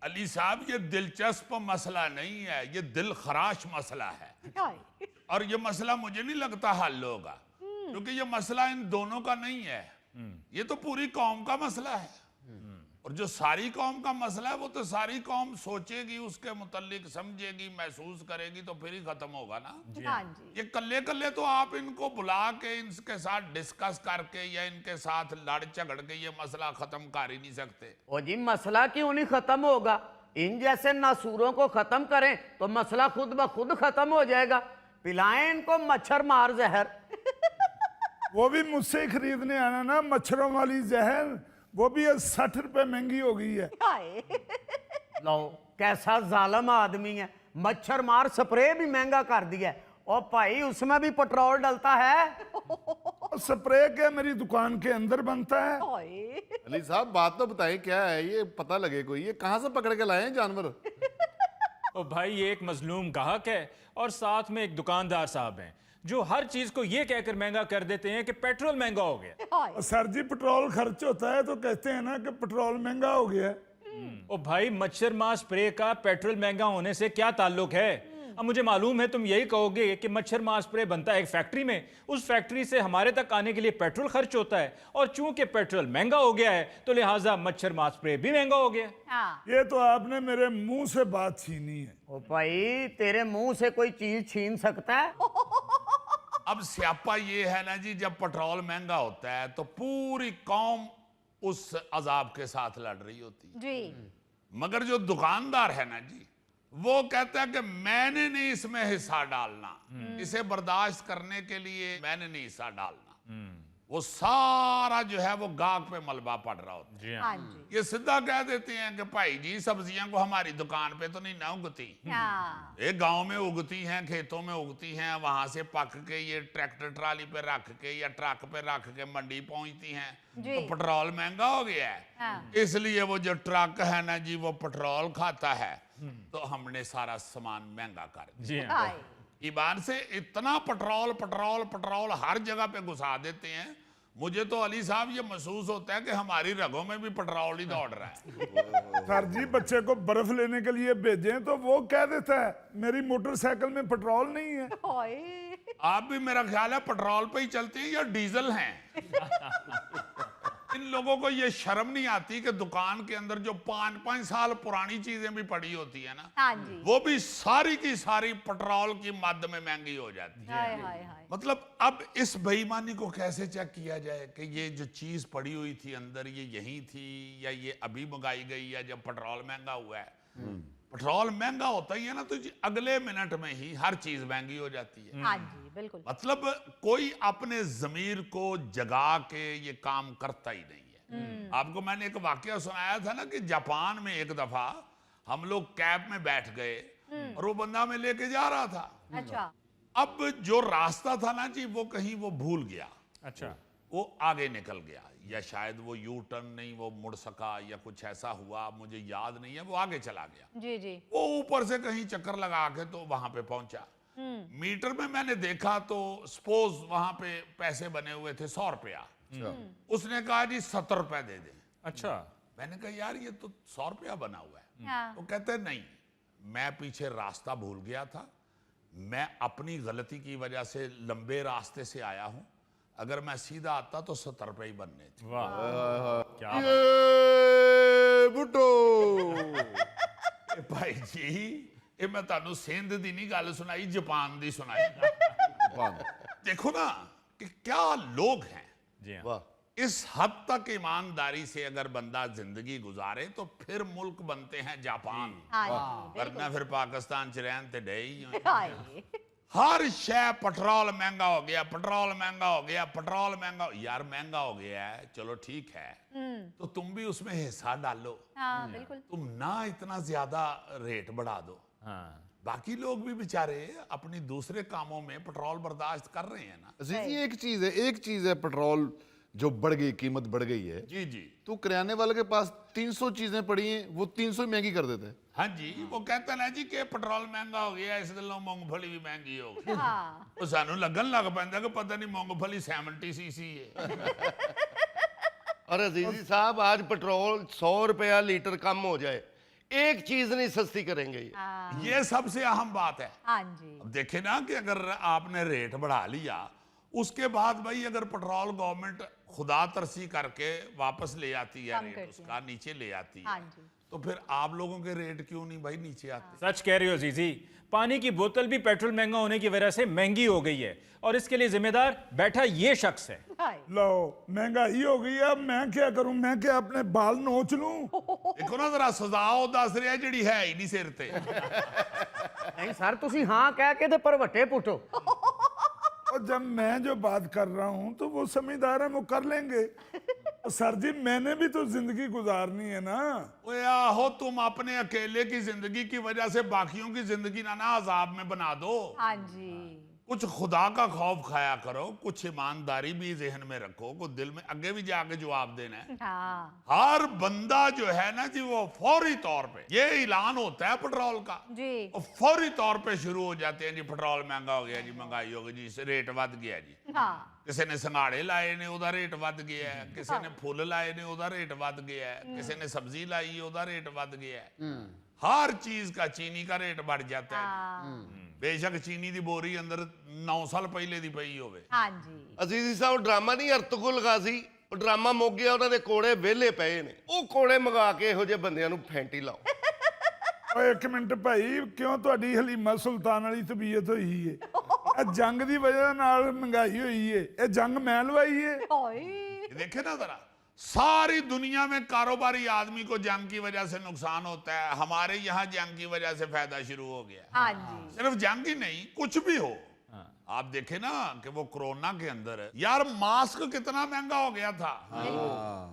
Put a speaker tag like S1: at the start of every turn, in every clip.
S1: अली साहब ये दिलचस्प मसला नहीं है, ये दिल खराश मसला है। और ये मसला मुझे नहीं लगता हल होगा, क्योंकि ये मसला इन दोनों का नहीं है, ये तो पूरी कौम का मसला है। और जो सारी कौम का मसला है वो तो सारी कौम सोचेगी, उसके मुतल्लिक समझेगी, महसूस करेगी, तो फिर ही खत्म होगा ना। ये कल्ले कल्ले तो आप इनको बुला के इनके साथ डिस्कस करके या इनके साथ लड़ झगड़ के ये मसला खत्म कर ही नहीं सकते।
S2: ओ जी मसला क्यों नहीं खत्म होगा? इन जैसे नासूरों को खत्म करें तो मसला खुद ब खुद खत्म हो जाएगा। पिलाएं इनको मच्छर मार जहर।
S3: वो भी मुझसे ही खरीदने आना ना, मच्छरों वाली जहर, वो भी 60 रुपए महंगी हो गई है।
S2: लो कैसा जालिम आदमी है, मच्छर मार स्प्रे भी महंगा कर दिया है। और भाई उसमें भी पेट्रोल डलता है।
S3: स्प्रे क्या मेरी दुकान के अंदर बनता है।
S4: अली साहब बात तो बताएं क्या है, ये पता लगे कोई, ये कहाँ से पकड़ के लाए हैं जानवर?
S5: ओ भाई ये एक मजलूम गाहक है और साथ में एक दुकानदार साहब हैं जो हर चीज को ये कहकर महंगा कर देते हैं कि पेट्रोल महंगा हो गया।
S3: सर जी पेट्रोल खर्च होता है तो कहते हैं ना कि पेट्रोल महंगा हो गया।
S5: ओ भाई मच्छर मार स्प्रे का पेट्रोल महंगा होने से क्या ताल्लुक है? अब मुझे मालूम है तुम यही कहोगे कि मच्छर मार स्प्रे बनता है एक फैक्ट्री में, उस फैक्ट्री से हमारे तक आने के लिए पेट्रोल खर्च होता है, और चूंकि पेट्रोल महंगा हो गया है तो लिहाजा मच्छर मार स्प्रे भी महंगा हो गया।
S3: ये तो आपने मेरे मुंह से बात छीनी है।
S2: ओ भाई तेरे मुंह से कोई चीज छीन सकता है?
S1: अब स्यापा ये है ना जी, जब पेट्रोल महंगा होता है तो पूरी कौम उस अजाब के साथ लड़ रही होती है जी। मगर जो दुकानदार है ना जी, वो कहता है कि मैंने नहीं इसमें हिस्सा डालना, इसे बर्दाश्त करने के लिए मैंने नहीं हिस्सा डालना। वो सारा जो है वो गाहक पे मलबा पड़ रहा होता है। ये सीधा कह देते हैं कि भाई जी सब्जियां को हमारी दुकान पे तो नहीं ना उगती, ये गांव में उगती हैं, खेतों में उगती हैं, वहां से पक के ये ट्रैक्टर ट्राली पे रख के या ट्रक पे रख के मंडी पहुंचती हैं। तो पेट्रोल महंगा हो गया है, इसलिए वो जो ट्रक है ना जी वो पेट्रोल खाता है, तो हमने सारा सामान महंगा कर दिया। ईमान से इतना पेट्रोल पेट्रोल पेट्रोल हर जगह पे घुसा देते हैं, मुझे तो अली साहब ये महसूस होता है कि हमारी रगों में भी पेट्रोल ही दौड़ रहा है।
S3: सर जी बच्चे को बर्फ लेने के लिए भेजें तो वो कह देता है मेरी मोटरसाइकिल में पेट्रोल नहीं है।
S1: आप भी मेरा ख्याल है पेट्रोल पे ही चलते हैं या डीजल हैं। इन लोगों को ये शर्म नहीं आती कि दुकान के अंदर जो 5-5 साल पुरानी चीजें भी पड़ी होती है ना, वो भी सारी की सारी पेट्रोल की मद में महंगी हो जाती है। मतलब अब इस बेईमानी को कैसे चेक किया जाए कि ये जो चीज पड़ी हुई थी अंदर ये यही थी या ये अभी मंगाई गई या जब पेट्रोल महंगा हुआ है। पेट्रोल महंगा होता ही है ना तो अगले मिनट में ही हर चीज महंगी हो जाती है।
S6: हाँ जी बिल्कुल।
S1: मतलब कोई अपने जमीर को जगा के ये काम करता ही नहीं है। आपको मैंने एक वाकया सुनाया था ना कि जापान में एक दफा हम लोग कैब में बैठ गए और वो बंदा में लेके जा रहा था।
S6: अच्छा।
S1: अब जो रास्ता था ना जी वो कहीं वो भूल गया।
S5: अच्छा।
S1: वो आगे निकल गया या शायद वो यू टर्न नहीं वो मुड़ सका या कुछ ऐसा हुआ, मुझे याद नहीं है। वो आगे चला गया
S6: जी जी।
S1: वो ऊपर से कहीं चक्कर लगा के तो वहां पे पहुंचा। मीटर में मैंने देखा तो सपोज वहां पे पैसे बने हुए थे 100 रुपया। उसने कहा जी 70 रुपए दे दे।
S5: अच्छा।
S1: मैंने कहा यार ये तो 100 रुपया बना हुआ है।
S6: हाँ।
S1: वो कहते नहीं, मैं पीछे रास्ता भूल गया था, मैं अपनी गलती की वजह से लंबे रास्ते से आया हूं, अगर मैं सीधा आता तो 70 रुपए ही बनने थे।
S5: वाह क्या
S4: बुड्ढो।
S1: भाई जी ये मैं तानू सिंध दी नहीं गल सुनाई, जापान दी सुनाई। देखो ना कि क्या लोग हैं।
S5: जी हाँ।
S4: वाह।
S1: इस हद तक ईमानदारी से अगर बंदा जिंदगी गुजारे तो फिर मुल्क बनते हैं जापान, वरना फिर पाकिस्तान च रहन ते डे ही। हर शय पेट्रोल महंगा हो गया, पेट्रोल महंगा हो गया, पेट्रोल महंगा। यार महंगा हो गया है चलो ठीक है, तो तुम भी उसमें हिस्सा डालो।
S6: हाँ, बिल्कुल।
S1: तुम ना इतना ज्यादा रेट बढ़ा दो।
S5: हाँ।
S1: बाकी लोग भी बेचारे अपनी दूसरे कामों में पेट्रोल बर्दाश्त कर रहे हैं ना।
S4: अजीज ये एक चीज है पेट्रोल जो बढ़ गई, कीमत बढ़ गई है
S1: जी जी।
S4: तो किराने वाले के पास 300 चीजें पड़ी हैं, वो 300 ही महंगी कर देते हैं।
S1: हाँ जी, वो कहते हैं ना जी कि पेट्रोल महंगा हो गया इस गलों मूंगफली भी महंगी हो गई।
S6: हाँ।
S1: तो सानू लगन लग पैंदा कि पता नहीं मूंगफली 70 सीसी है।
S7: और अजीजी साहब आज पेट्रोल 100 रुपया लीटर कम हो जाए,
S6: एक चीज नहीं सस्ती करेंगे ये।
S1: ये सबसे अहम बात है।
S7: हाँ जी।
S1: अब देखे ना कि अगर आपने रेट बढ़ा लिया, उसके बाद भाई अगर पेट्रोल गवर्नमेंट खुदा तरसी करके वापस ले आती है,
S7: कम
S1: रेट
S7: करती
S1: उसका नीचे ले आती
S7: हाँ
S1: है,
S7: जी।
S1: तो फिर आप लोगों के रेट क्यों नहीं भाई नीचे आते?
S5: सच कह रही हो जीजी, पानी की बोतल भी पेट्रोल महंगा होने की वजह से महंगी हो गई है, और इसके लिए जिम्मेदार बैठा ये शख्स है।
S7: हाय।
S3: लो महंगाई हो गई है, मैं क्या करूं? मैं क्या अपने बाल नोच लूं?
S1: देखो ना जरा, सजाओ दस रहा ਜਿਹੜੀ है ही नहीं सिर ते।
S2: नहीं सर, तुसी हाँ कह के ते परवटे पुटो।
S3: और जब मैं जो बात कर रहा हूं तो वो समझदार है, वो कर लेंगे। और सर जी मैंने भी तो जिंदगी गुजारनी है ना।
S1: ओए आहो, तुम अपने अकेले की जिंदगी की वजह से बाकियों की जिंदगी ना अजाब में बना दो।
S7: हाँ जी।
S1: कुछ खुदा का खौफ खाया करो, कुछ ईमानदारी भी जहन में रखो, कुछ दिल में आगे भी जाके जवाब देना है।
S7: हाँ
S1: हर बंदा जो है ना जी, वो फौरी तौर पे ये ऐलान होता है पेट्रोल का,
S7: जी।
S1: और फौरी तौर पे शुरू हो जाते हैं जी, पेट्रोल महंगा हो गया जी, महंगाई हो गई जी, रेट वध गया जी।
S7: हाँ
S1: किसी ने संघाड़े लाए ने ਉਹਦਾ रेट वध गया है, किसी ने फुल लाए ने ਉਹਦਾ रेट वध गया है, किसी ने सब्जी लाई ਉਹਦਾ रेट वध गया है। हर चीज का, चीनी का रेट बढ़ जाता है। बेशक चीनी दी बोरी अंदर 9 साल पहले दी पई होवे।
S7: हाँ जी।
S6: ਅਜ਼ੀਜ਼ੀ ਸਾਹਿਬ ਡਰਾਮਾ ਨਹੀਂ ਅਰਤੁਗਰੁਲ ਗਾਜ਼ੀ, ਉਹ ਡਰਾਮਾ ਮੁੱਕ ਗਿਆ, ਉਹਨਾਂ ਦੇ ਕੋੜੇ ਵਿਹਲੇ ਪਏ ਨੇ, ਉਹ ਕੋੜੇ ਮੰਗਾ ਕੇ ਇਹੋ ਜਿਹੇ ਬੰਦਿਆਂ ਨੂੰ ਫੈਂਟੀ ਲਾਓ।
S3: ਓਏ ਇੱਕ ਮਿੰਟ ਭਾਈ, ਕਿਉਂ ਤੁਹਾਡੀ ਹਲੀਮਾ ਸੁਲਤਾਨ ਵਾਲੀ ਤਬੀਅਤ ਹੋਈ ਏ? ਇਹ ਜੰਗ ਦੀ ਵਜ੍ਹਾ ਨਾਲ ਮਹਿੰਗਾਈ ਹੋਈ ਏ, ਇਹ ਜੰਗ ਮੈਂ ਲਵਾਈ ਏ।
S7: हाय।
S1: ये देखे ना जरा, सारी दुनिया में कारोबारी आदमी को जंग की वजह से नुकसान होता है, हमारे यहाँ जंग की वजह से फायदा शुरू हो गया।
S7: हाँ जी।
S1: सिर्फ जंग ही नहीं, कुछ भी हो। आप देखे ना कि वो कोरोना के अंदर यार मास्क कितना महंगा हो गया था।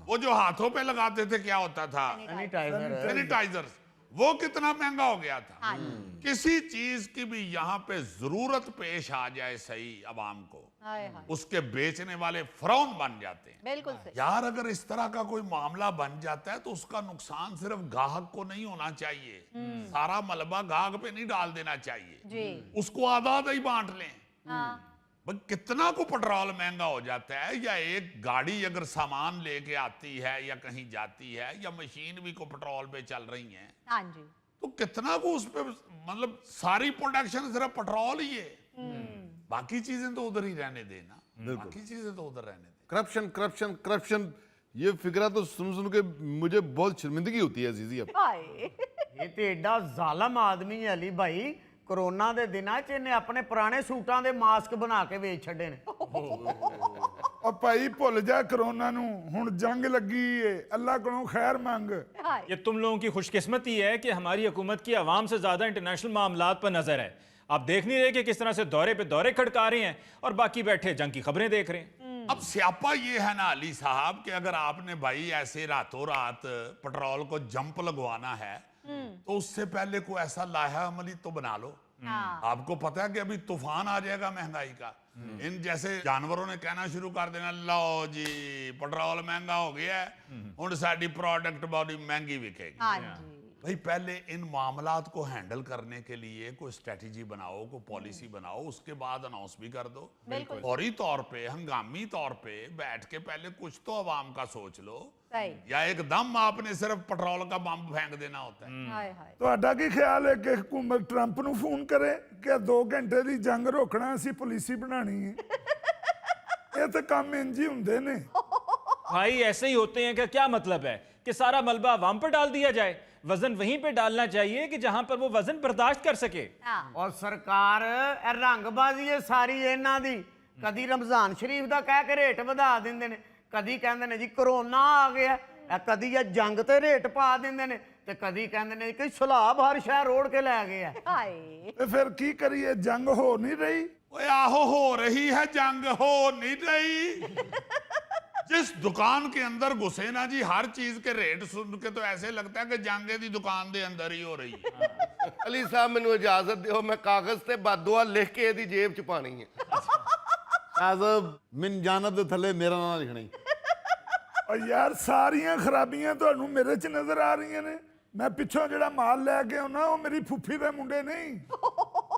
S1: वो जो हाथों पे लगाते थे क्या होता था,
S2: सैनिटाइजर।
S1: सैनिटाइजर, वो कितना महंगा हो गया था।
S7: हाँ जी।
S1: किसी चीज की भी यहाँ पे जरूरत पेश आ जाए सही अवाम को,
S7: हाय हाय।
S1: उसके बेचने वाले फरौन बन जाते हैं।
S7: बिल्कुल सही।
S1: यार अगर इस तरह का कोई मामला बन जाता है तो उसका नुकसान सिर्फ गाहक को नहीं होना चाहिए, सारा मलबा गाहक पे नहीं डाल देना चाहिए,
S7: जी।
S1: उसको आधा आधा ही बांट लें।
S7: हाँ
S1: भाई कितना को पेट्रोल महंगा हो जाता है, या एक गाड़ी अगर सामान लेके आती है या कहीं जाती है, या मशीन भी को पेट्रोल पे चल रही है,
S7: हाँ जी।
S1: तो कितना को उस पे, मतलब सारी प्रोडक्शन सिर्फ पेट्रोल ही है, बाकी चीजें तो उधर ही रहने देना, बाकी चीजें तो उधर रहने दे।
S4: करप्शन करप्शन करप्शन, ये फिक्रा तो सुन के मुझे बहुत शर्मिंदगी होती है अजीजी। अब
S7: हाय।
S2: ये तो एडा जालम आदमी है अली भाई, कोरोना ਦੇ ਦਿਨਾਂ 'ਚ ਇਹਨੇ ਆਪਣੇ ਪੁਰਾਣੇ ਸੂਟਾਂ ਦੇ ਮਾਸਕ ਬਣਾ ਕੇ ਵੇਚ ਛੱਡੇ ਨੇ।
S3: ਉਹ ਭਾਈ ਭੁੱਲ ਜਾ ਕਰੋਨਾ ਨੂੰ, ਹੁਣ ਜੰਗ ਲੱਗੀ ਏ, ਅੱਲਾ ਕੋਲੋਂ ਖੈਰ ਮੰਗ।
S7: हाय।
S5: ये तुम लोगों की खुशकिस्मती है कि हमारी हुकूमत की आवाम से ज़्यादा इंटरनेशनल मामलात पर नज़र है। आप देख नहीं रहे कि किस तरह से दौरे पे दौरे खड़का रहे हैं, और बाकी बैठे जंग की खबरें देख रहे हैं।
S1: अब स्यापा ये है ना अली साहब कि अगर आपने भाई ऐसे रातों रात पेट्रोल को जंप लगवाना है, तो उससे पहले कोई ऐसा लाहा अमली तो बना लो।
S7: हाँ।
S1: आपको पता है कि अभी तूफान आ जाएगा महंगाई का, इन जैसे जानवरों ने कहना शुरू कर देना, लो जी पेट्रोल महंगा हो गया है, हुण साडी प्रोडक्ट बड़ी महंगी बिकेगी।
S7: हाँ जी।
S1: भाई पहले इन मामलात को हैंडल करने के लिए कोई स्ट्रेटजी बनाओ, कोई पॉलिसी बनाओ, उसके बाद अनाउंस भी कर दो।
S7: बिल्कुल।
S1: फौरी तौर पे, हंगामी तौर पे बैठ के पहले कुछ तो आवाम का सोच लो,
S7: सही।
S1: या एकदम आपने सिर्फ पेट्रोल का बम फेंक देना होता है।
S7: हाय हाय।
S3: ਤੁਹਾਡਾ ਕੀ ਖਿਆਲ ਹੈ ਕਿ ਹਕੂਮਤ ਟਰੰਪ ਨੂੰ ਫੋਨ ਕਰੇ ਕਿ 2 ਘੰਟੇ ਦੀ ਜੰਗ ਰੋਕਣਾ, ਅਸੀਂ ਪਾਲਿਸੀ ਬਣਾਣੀ ਹੈ? ਇਹ ਤਾਂ ਕੰਮ ਇੰਜ ਹੀ ਹੁੰਦੇ ਨੇ।
S5: भाई ऐसे ही होते हैं, क्या मतलब है कि सारा मलबा आवाम पर डाल दिया जाए? वजन वहीं पे डालना चाहिए कि जहां पर वो वजन बर्दाश्त कर सके।
S7: हाँ।
S2: ਔਰ ਸਰਕਾਰ ਇਹ ਰੰਗਬਾਜ਼ੀ ਹੈ ਸਾਰੀ ਇਹਨਾਂ ਦੀ, ਕਦੀ ਰਮਜ਼ਾਨ ਸ਼ਰੀਫ ਦਾ ਕਹਿ ਕੇ ਰੇਟ ਵਧਾ ਦਿੰਦੇ ਨੇ, ਕਦੀ ਕਹਿੰਦੇ ਨੇ ਜੀ ਕਰੋਨਾ ਆ ਗਿਆ, ਕਦੀ ਇਹ ਜੰਗ ਤੇ ਰੇਟ ਪਾ ਦਿੰਦੇ ਨੇ, ਤੇ ਕਦੀ ਕਹਿੰਦੇ ਨੇ ਕਿ ਸਲਾਬ ਹਰ ਸ਼ਹਿਰ ਰੋੜ ਕੇ ਲੈ ਗਏ ਆ।
S7: हाय।
S3: ਤੇ ਫਿਰ ਕੀ ਕਰੀਏ? ਜੰਗ ਹੋ ਨਹੀਂ ਰਹੀ।
S1: ओए आहो, हो रही है जंग, हो नहीं रही। जिस दुकान के अंदर घुसे ना जी, हर चीज के रेट सुन के तो ऐसे लगता है कि जंगे दी दुकान दे अंदर ही हो रही है।
S6: ਅਲੀ ਸਾਹਿਬ ਮੈਨੂੰ ਇਜਾਜ਼ਤ ਦਿਓ, ਮੈਂ ਕਾਗਜ਼ ਤੇ ਬਦਦੁਆ ਲਿਖ ਕੇ ਇਹਦੀ ਜੇਬ 'ਚ ਪਾਣੀ ਹੈ।
S4: साहब मिन जानब दे थले मेरा नाम लिखना ही।
S3: और यार सारियां खराबियां ਤੁਹਾਨੂੰ ਮੇਰੇ 'ਚ ਨਜ਼ਰ ਆ ਰਹੀਆਂ ਨੇ। मैं पिछों ਜਿਹੜਾ माल ਲੈ ਕੇ ਆਉਣਾ ਉਹ ਮੇਰੀ फुफी ਦੇ मुंडे नहीं।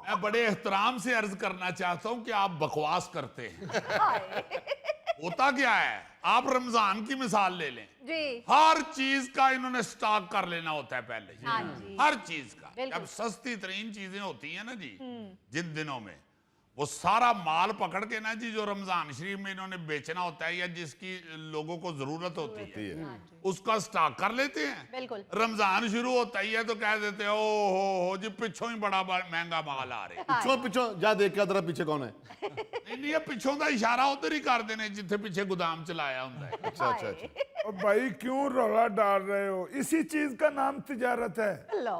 S1: मैं बड़े एहतराम से अर्ज करना चाहता हूं कि आप बकवास करते हैं। होता क्या है, आप रमजान की मिसाल ले लें,
S7: जी
S1: हर चीज का इन्होंने स्टॉक कर लेना होता है पहले।
S7: हाँ जी।
S1: हर चीज का।
S7: बिल्कुल।
S1: जब सस्ती तरीन चीजें होती हैं ना जी, जिन दिनों में वो सारा माल पकड़ के ना जी, जो रमजान शरीफ में इन्होंने बेचना होता है या जिसकी लोगों को जरूरत होती है, उसका स्टॉक कर लेते हैं।
S7: बिल्कुल।
S1: रमजान शुरू होता ही है तो कह देते हैं ओ हो जी पिछों ही बड़ा महंगा माल आ रहा है।
S4: पिछों पिछों जा देख के जरा पीछे कौन है।
S1: नहीं नहीं, ये पिछों का इशारा उधर ही कर देने जिथे पीछे गोदाम चलाया होता है।
S4: अच्छा अच्छा अच्छा।
S3: और भाई क्यों रौला डाल रहे हो? इसी चीज का नाम तिजारत है।
S7: लो